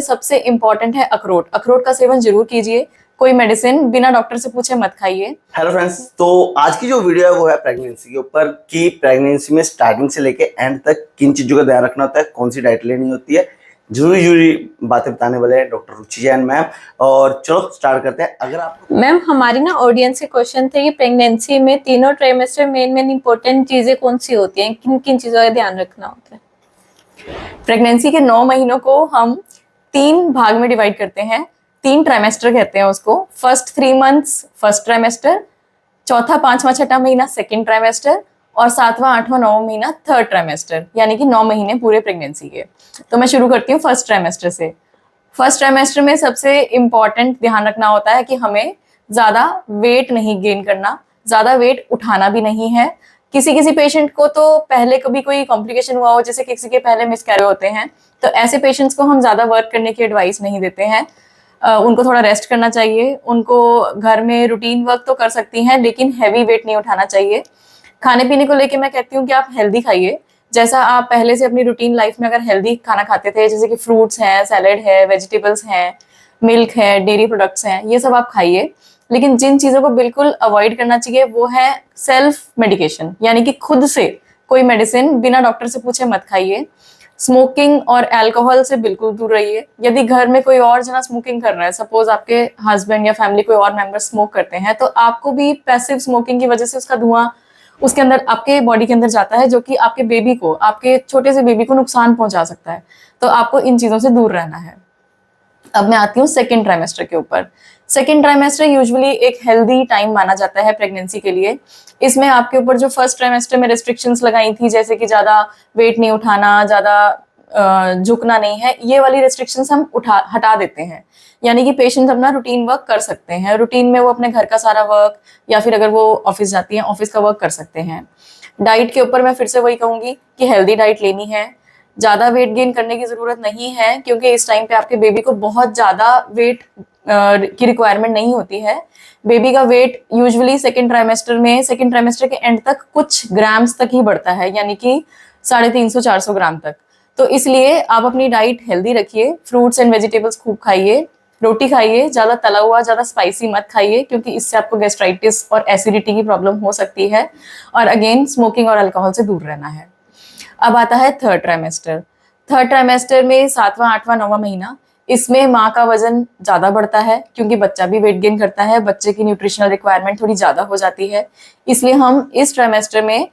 सबसे इम्पोर्टेंट है अखरोट। अखरोट का सेवन जरूर कीजिए। कोई मेडिसिन बिना डॉक्टर से पूछे मत खाइए। हेलो फ्रेंड्स, तो आज की जो वीडियो है वो है प्रेगनेंसी के ऊपर कि प्रेगनेंसी में स्टार्टिंग से लेके एंड तक किन चीजों का ध्यान रखना होता है, कौन सी डाइट लेनी होती है। जरूरी बातें बताने वाले हैं डॉक्टर रुचि जैन मैम। और चलो स्टार्ट करते हैं। अगर आप मैम, हमारी ना ऑडियंस के क्वेश्चन थे कि प्रेगनेंसी में तीनों ट्राइमेस्टर मेन इंपॉर्टेंट चीजें कौन सी होती हैं, किन किन चीजों का ध्यान रखना होता है। प्रेगनेंसी के 9 महीनों को हम 3 भाग में डिवाइड करते हैं। 3 ट्राइमेस्टर कहते हैं उसको। फर्स्ट 3 मंथ्स फर्स्ट ट्राइमेस्टर, चौथा 5वां 6वां महीना सेकेंड ट्राइमेस्टर, और 7वां 8वां 9वां महीना थर्ड ट्राइमेस्टर, यानी कि 9 महीने पूरे प्रेगनेंसी के। तो मैं शुरू करती हूँ फर्स्ट ट्राइमेस्टर से। फर्स्ट ट्राइमेस्टर में सबसे इम्पॉर्टेंट ध्यान रखना होता है कि हमें ज़्यादा वेट नहीं गेन करना, ज़्यादा वेट उठाना भी नहीं है। किसी किसी पेशेंट को तो पहले कभी कोई कॉम्प्लिकेशन हुआ हो, जैसे किसी के पहले मिसकैरेज होते हैं, तो ऐसे पेशेंट्स को हम ज़्यादा वर्क करने की एडवाइस नहीं देते हैं। उनको थोड़ा रेस्ट करना चाहिए। उनको घर में रूटीन वर्क तो कर सकती हैं, लेकिन हैवी वेट नहीं उठाना चाहिए। खाने पीने को लेके मैं कहती हूँ कि आप हेल्दी खाइए। जैसा आप पहले से अपनी रूटीन लाइफ में अगर हेल्दी खाना खाते थे, जैसे कि फ्रूट्स हैं, सैलेड है, वेजिटेबल्स हैं, मिल्क है, डेयरी प्रोडक्ट्स हैं, ये सब आप खाइए। लेकिन जिन चीज़ों को बिल्कुल अवॉइड करना चाहिए वो है सेल्फ मेडिकेशन, यानी कि खुद से कोई मेडिसिन बिना डॉक्टर से पूछे मत खाइए। स्मोकिंग और अल्कोहल से बिल्कुल दूर रहिए। यदि घर में कोई और जना स्मोकिंग कर रहा है, सपोज आपके हस्बैंड या फैमिली कोई और मेंबर स्मोक करते हैं, तो आपको भी पैसिव स्मोकिंग की वजह से उसका धुआं उसके अंदर आपके बॉडी के अंदर जाता है, जो कि आपके बेबी को, आपके छोटे से बेबी को नुकसान पहुंचा सकता है। तो आपको इन चीजों से दूर रहना है। अब मैं आती हूँ सेकेंड ट्राइमेस्टर के ऊपर। सेकेंड ट्राइमेस्टर यूजुअली एक हेल्दी टाइम माना जाता है प्रेगनेंसी के लिए। इसमें आपके ऊपर जो फर्स्ट ट्राइमेस्टर में रिस्ट्रिक्शंस लगाई थी, जैसे कि ज्यादा वेट नहीं उठाना, ज्यादा झुकना नहीं है, ये वाली रिस्ट्रिक्शंस हम हटा देते हैं। यानी कि पेशेंट अपना रूटीन वर्क कर सकते हैं। रूटीन में वो अपने घर का सारा वर्क, या फिर अगर वो ऑफिस जाती हैं ऑफिस का वर्क कर सकते हैं। डाइट के ऊपर मैं फिर से वही कहूंगी कि हेल्दी डाइट लेनी है। ज्यादा वेट गेन करने की जरूरत नहीं है, क्योंकि इस टाइम पे आपके बेबी को बहुत ज्यादा वेट की रिक्वायरमेंट नहीं होती है। बेबी का वेट यूजुअली सेकेंड ट्राइमेस्टर के एंड तक कुछ ग्राम्स तक ही बढ़ता है, यानी कि 350-400 ग्राम तक। तो इसलिए आप अपनी डाइट हेल्दी रखिए। फ्रूट्स एंड वेजिटेबल्स खूब खाइए, रोटी खाइए, ज्यादा तला हुआ, ज्यादा स्पाइसी मत खाइए, क्योंकि इससे आपको गैस्ट्राइटिस और एसिडिटी की प्रॉब्लम हो सकती है। और अगेन स्मोकिंग और अल्कोहल से दूर रहना है। अब आता है थर्ड ट्राइमेस्टर। थर्ड ट्राइमेस्टर में 7वां 8वां 9वां महीना, इसमें माँ का वजन ज्यादा बढ़ता है, क्योंकि बच्चा भी वेट गेन करता है, बच्चे की न्यूट्रिशनल रिक्वायरमेंट थोड़ी ज्यादा हो जाती है। इसलिए हम इस ट्राइमेस्टर में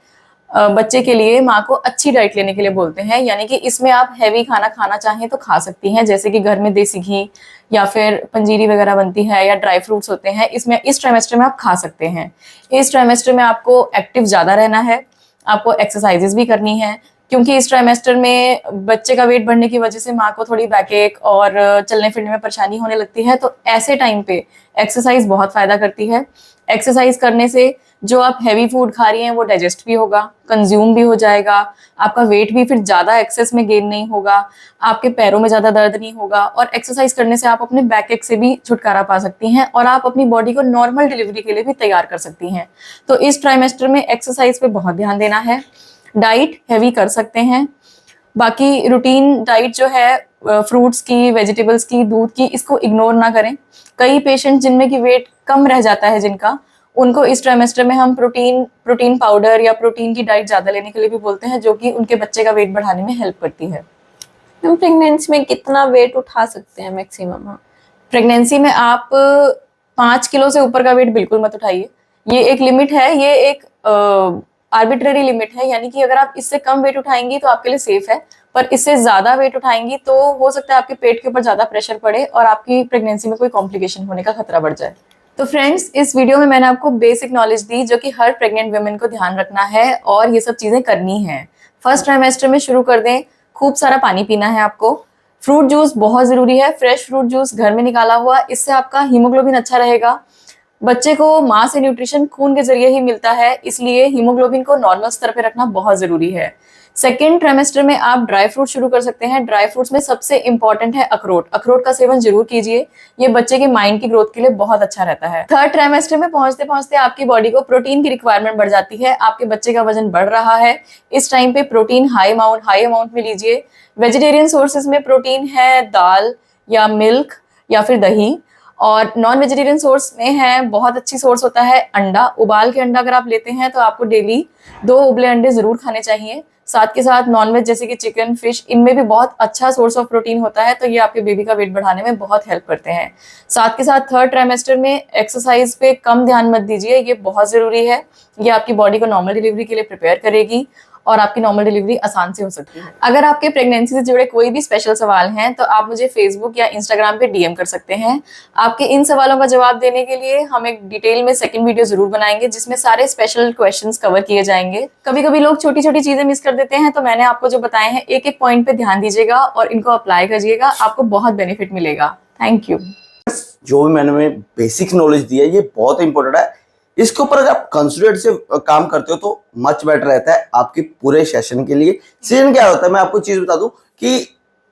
बच्चे के लिए माँ को अच्छी डाइट लेने के लिए बोलते हैं। यानी कि इसमें आप हैवी खाना खाना चाहें तो खा सकती हैं, जैसे कि घर में देसी घी या फिर पंजीरी वगैरह बनती है, या ड्राई फ्रूट्स होते हैं, इसमें इस ट्राइमेस्टर में आप खा सकते हैं। इस ट्राइमेस्टर में आपको एक्टिव ज्यादा रहना है, आपको एक्सरसाइजेस भी करनी है, क्योंकि इस ट्राइमेस्टर में बच्चे का वेट बढ़ने की वजह से माँ को थोड़ी बैकएक और चलने फिरने में परेशानी होने लगती है। तो ऐसे टाइम पे एक्सरसाइज बहुत फायदा करती है। एक्सरसाइज करने से जो आप हैवी फूड खा रही हैं वो डाइजेस्ट भी होगा, कंज्यूम भी हो जाएगा, आपका वेट भी फिर ज्यादा एक्सेस में गेन नहीं होगा, आपके पैरों में ज्यादा दर्द नहीं होगा, और एक्सरसाइज करने से आप अपने बैकएक से भी छुटकारा पा सकती हैं, और आप अपनी बॉडी को नॉर्मल डिलीवरी के लिए भी तैयार कर सकती हैं। तो इस ट्राइमेस्टर में एक्सरसाइज पे बहुत ध्यान देना है। डाइट हैवी कर सकते हैं। बाकी रूटीन डाइट जो है फ्रूट्स की, वेजिटेबल्स की, दूध की, इसको इग्नोर ना करें। कई पेशेंट जिनमें की वेट कम रह जाता है जिनका, उनको इस ट्राइमेस्टर में हम प्रोटीन पाउडर या प्रोटीन की डाइट ज्यादा लेने के लिए भी बोलते हैं, जो कि उनके बच्चे का वेट बढ़ाने में हेल्प करती है। हम प्रेगनेंसी में कितना वेट उठा सकते हैं मैक्सिमम? प्रेगनेंसी में आप 5 किलो से ऊपर का वेट बिल्कुल मत उठाइए। ये एक लिमिट है, ये एक आर्बिट्रेरी लिमिट है, यानी कि अगर आप इससे कम वेट उठाएंगी तो आपके लिए सेफ है, पर इससे ज्यादा वेट उठाएंगी तो हो सकता है आपके पेट के ऊपर ज्यादा प्रेशर पड़े और आपकी प्रेगनेंसी में कोई कॉम्प्लिकेशन होने का खतरा बढ़ जाए। तो फ्रेंड्स, इस वीडियो में मैंने आपको बेसिक नॉलेज दी, जो कि हर प्रेग्नेंट वुमेन को ध्यान रखना है और ये सब चीजें करनी है। फर्स्ट ट्राइमेस्टर में शुरू कर दें, खूब सारा पानी पीना है आपको। फ्रूट जूस बहुत जरूरी है, फ्रेश फ्रूट जूस घर में निकाला हुआ, इससे आपका हीमोग्लोबिन अच्छा रहेगा। बच्चे को माँ से न्यूट्रिशन खून के जरिए ही मिलता है, इसलिए हीमोग्लोबिन को नॉर्मल स्तर पे रखना बहुत जरूरी है। सेकेंड ट्राइमेस्टर में आप ड्राई फ्रूट शुरू कर सकते हैं। ड्राई फ्रूट्स में सबसे इंपॉर्टेंट है अखरोट। अखरोट का सेवन जरूर कीजिए, ये बच्चे के माइंड की ग्रोथ के लिए बहुत अच्छा रहता है। थर्ड ट्राइमेस्टर में पहुंचते पहुंचते आपकी बॉडी को प्रोटीन की रिक्वायरमेंट बढ़ जाती है, आपके बच्चे का वजन बढ़ रहा है। इस टाइम पे प्रोटीन हाई अमाउंट में लीजिए। वेजिटेरियन सोर्सेज में प्रोटीन है दाल, या मिल्क या फिर दही। और नॉन वेजिटेरियन सोर्स में है, बहुत अच्छी सोर्स होता है अंडा। उबाल के अंडा अगर आप लेते हैं तो आपको डेली 2 उबले अंडे जरूर खाने चाहिए। साथ के साथ नॉनवेज जैसे कि चिकन, फिश, इनमें भी बहुत अच्छा सोर्स ऑफ प्रोटीन होता है, तो ये आपके बेबी का वेट बढ़ाने में बहुत हेल्प करते हैं। साथ के साथ थर्ड ट्राइमेस्टर में एक्सरसाइज पे कम ध्यान मत दीजिए, ये बहुत ज़रूरी है। ये आपकी बॉडी को नॉर्मल डिलीवरी के लिए प्रिपेयर करेगी और आपकी नॉर्मल डिलीवरी आसान से हो सकती है। अगर आपके प्रेगनेंसी से जुड़े कोई भी स्पेशल सवाल हैं तो आप मुझे फेसबुक या इंस्टाग्राम पे डीएम कर सकते हैं। आपके इन सवालों का जवाब देने के लिए हम एक डिटेल में सेकंड वीडियो जरूर बनाएंगे जिसमें सारे स्पेशल क्वेश्चंस कवर किए जाएंगे। कभी कभी लोग छोटी छोटी चीजें मिस कर देते हैं, तो मैंने आपको जो बताए हैं एक एक पॉइंट पे ध्यान दीजिएगा और इनको अप्लाई करिएगा, आपको बहुत बेनिफिट मिलेगा। Thank you. जो भी मैंने बेसिक नॉलेज दी है ये बहुत इंपॉर्टेंट है। इसके ऊपर अगर आप कंसिडर से काम करते हो तो मच बेटर रहता है आपके पूरे सेशन के लिए। सेशन क्या होता है, मैं आपको चीज बता दूं कि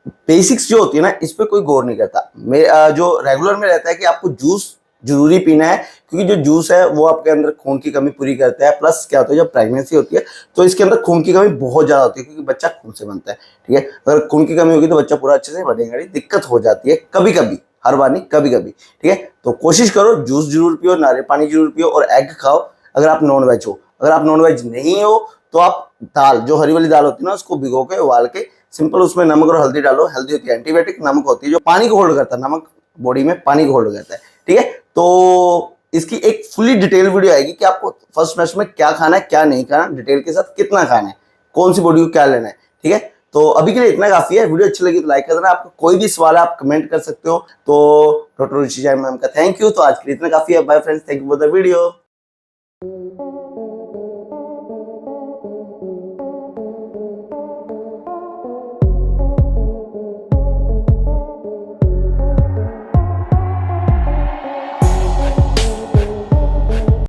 बेसिक्स जो होती है ना, इस पे कोई गौर नहीं करता। जो रेगुलर में रहता है कि आपको जूस जरूरी पीना है, क्योंकि जो जूस है वो आपके अंदर खून की कमी पूरी करता है। प्लस क्या होता है, जब प्रेगनेंसी होती है तो इसके अंदर खून की कमी बहुत ज्यादा होती है, क्योंकि बच्चा खून से बनता है। ठीक है, अगर खून की कमी होगी तो बच्चा पूरा अच्छे से बनेगा नहीं, दिक्कत हो जाती है कभी कभी, हर बार नहीं, कभी कभी। ठीक है, तो कोशिश करो जूस जरूर पियो, नारियल पानी जरूर पियो और एग खाओ अगर आप नॉन वेज हो। अगर आप नॉन वेज नहीं हो तो आप दाल, जो हरी वाली दाल होती है ना, उसको भिगो के उबाल के सिंपल उसमें नमक और हल्दी डालो। हल्दी होती है एंटीबायोटिक, नमक होती है जो पानी को होल्ड करता है, नमक बॉडी में पानी को होल्ड करता है। ठीक है, तो इसकी एक फुली डिटेल वीडियो आएगी कि आपको फर्स्ट सेमेस्टर में क्या खाना है, क्या नहीं खाना, डिटेल के साथ कितना खाना है, कौन सी बॉडी को क्या लेना है। ठीक है, तो अभी के लिए इतना काफी है। वीडियो अच्छी लगी तो लाइक कर देना। आपको कोई भी सवाल है आप कमेंट कर सकते हो। तो डॉक्टर रुचि जैन मैम का थैंक यू। तो आज के लिए इतना काफी है। Bye friends, thank you for the video.